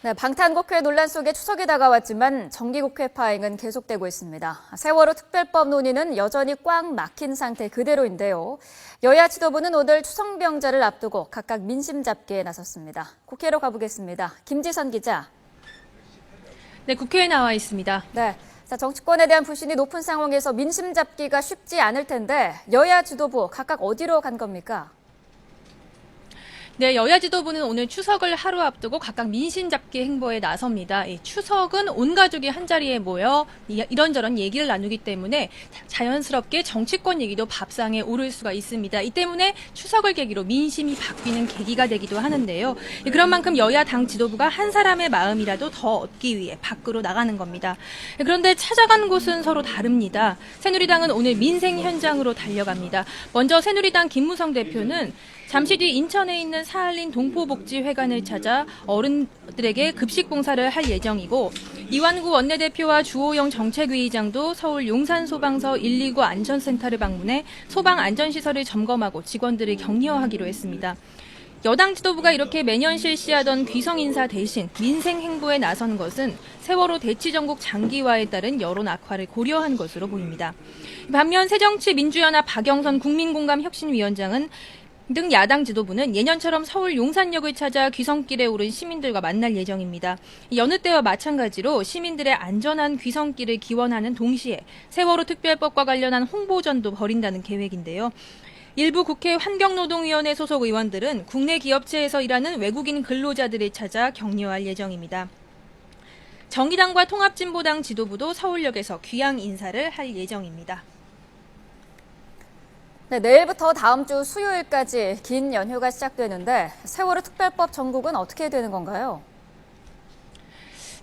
네, 방탄국회 논란 속에 추석이 다가왔지만 정기국회 파행은 계속되고 있습니다. 세월호 특별법 논의는 여전히 꽉 막힌 상태 그대로인데요. 여야 지도부는 오늘 추석 명절을 앞두고 각각 민심 잡기에 나섰습니다. 국회로 가보겠습니다. 김지선 기자. 네, 국회에 나와 있습니다. 네, 정치권에 대한 불신이 높은 상황에서 민심 잡기가 쉽지 않을 텐데 여야 지도부 각각 어디로 간 겁니까? 네, 여야 지도부는 오늘 추석을 하루 앞두고 각각 민심 잡기 행보에 나섭니다. 이 추석은 온 가족이 한자리에 모여 이런저런 얘기를 나누기 때문에 자연스럽게 정치권 얘기도 밥상에 오를 수가 있습니다. 이 때문에 추석을 계기로 민심이 바뀌는 계기가 되기도 하는데요. 그런 만큼 여야 당 지도부가 한 사람의 마음이라도 더 얻기 위해 밖으로 나가는 겁니다. 그런데 찾아간 곳은 서로 다릅니다. 새누리당은 오늘 민생 현장으로 달려갑니다. 먼저 새누리당 김무성 대표는 잠시 뒤 인천에 있는 사할린 동포복지회관을 찾아 어른들에게 급식 봉사를 할 예정이고, 이완구 원내대표와 주호영 정책위의장도 서울 용산소방서 129 안전센터를 방문해 소방 안전시설을 점검하고 직원들을 격려하기로 했습니다. 여당 지도부가 이렇게 매년 실시하던 귀성 인사 대신 민생 행보에 나선 것은 세월호 대치전국 장기화에 따른 여론 악화를 고려한 것으로 보입니다. 반면 새정치민주연합 박영선 국민공감혁신위원장은 등 야당 지도부는 예년처럼 서울 용산역을 찾아 귀성길에 오른 시민들과 만날 예정입니다. 여느 때와 마찬가지로 시민들의 안전한 귀성길을 기원하는 동시에 세월호 특별법과 관련한 홍보전도 벌인다는 계획인데요. 일부 국회 환경노동위원회 소속 의원들은 국내 기업체에서 일하는 외국인 근로자들을 찾아 격려할 예정입니다. 정의당과 통합진보당 지도부도 서울역에서 귀향 인사를 할 예정입니다. 네, 내일부터 다음 주 수요일까지 긴 연휴가 시작되는데 세월호 특별법 전국은 어떻게 되는 건가요?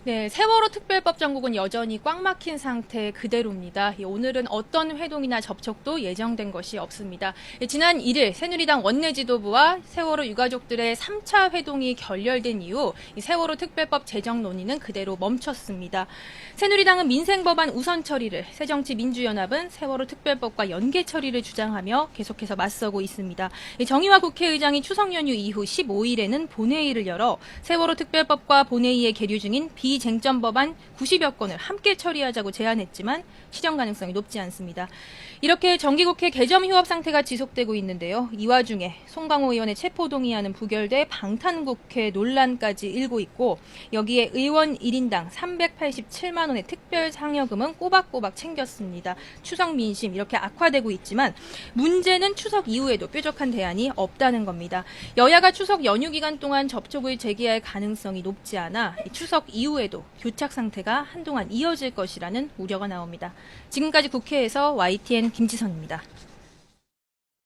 네, 세월호 특별법 전국은 여전히 꽉 막힌 상태 그대로입니다. 오늘은 어떤 회동이나 접촉도 예정된 것이 없습니다. 지난 1일 새누리당 원내지도부와 세월호 유가족들의 3차 회동이 결렬된 이후 세월호 특별법 제정 논의는 그대로 멈췄습니다. 새누리당은 민생법안 우선 처리를, 새정치민주연합은 세월호 특별법과 연계 처리를 주장하며 계속해서 맞서고 있습니다. 정의화 국회의장이 추석 연휴 이후 15일에는 본회의를 열어 세월호 특별법과 본회의에 계류 중인 비쟁점 법안 90여 건을 함께 처리하자고 제안했지만 실현 가능성이 높지 않습니다. 이렇게 정기국회 개점 휴업 상태가 지속되고 있는데요. 이 와중에 송강호 의원의 체포동의안은 부결돼 방탄국회 논란까지 일고 있고, 여기에 의원 1인당 387만 원의 특별 상여금은 꼬박꼬박 챙겼습니다. 추석 민심 이렇게 악화되고 있지만 문제는 추석 이후에도 뾰족한 대안이 없다는 겁니다. 여야가 추석 연휴 기간 동안 접촉을 재개할 가능성이 높지 않아 추석 이후에도 교착 상태가 한동안 이어질 것이라는 우려가 나옵니다. 지금까지 국회에서 YTN 김지선입니다.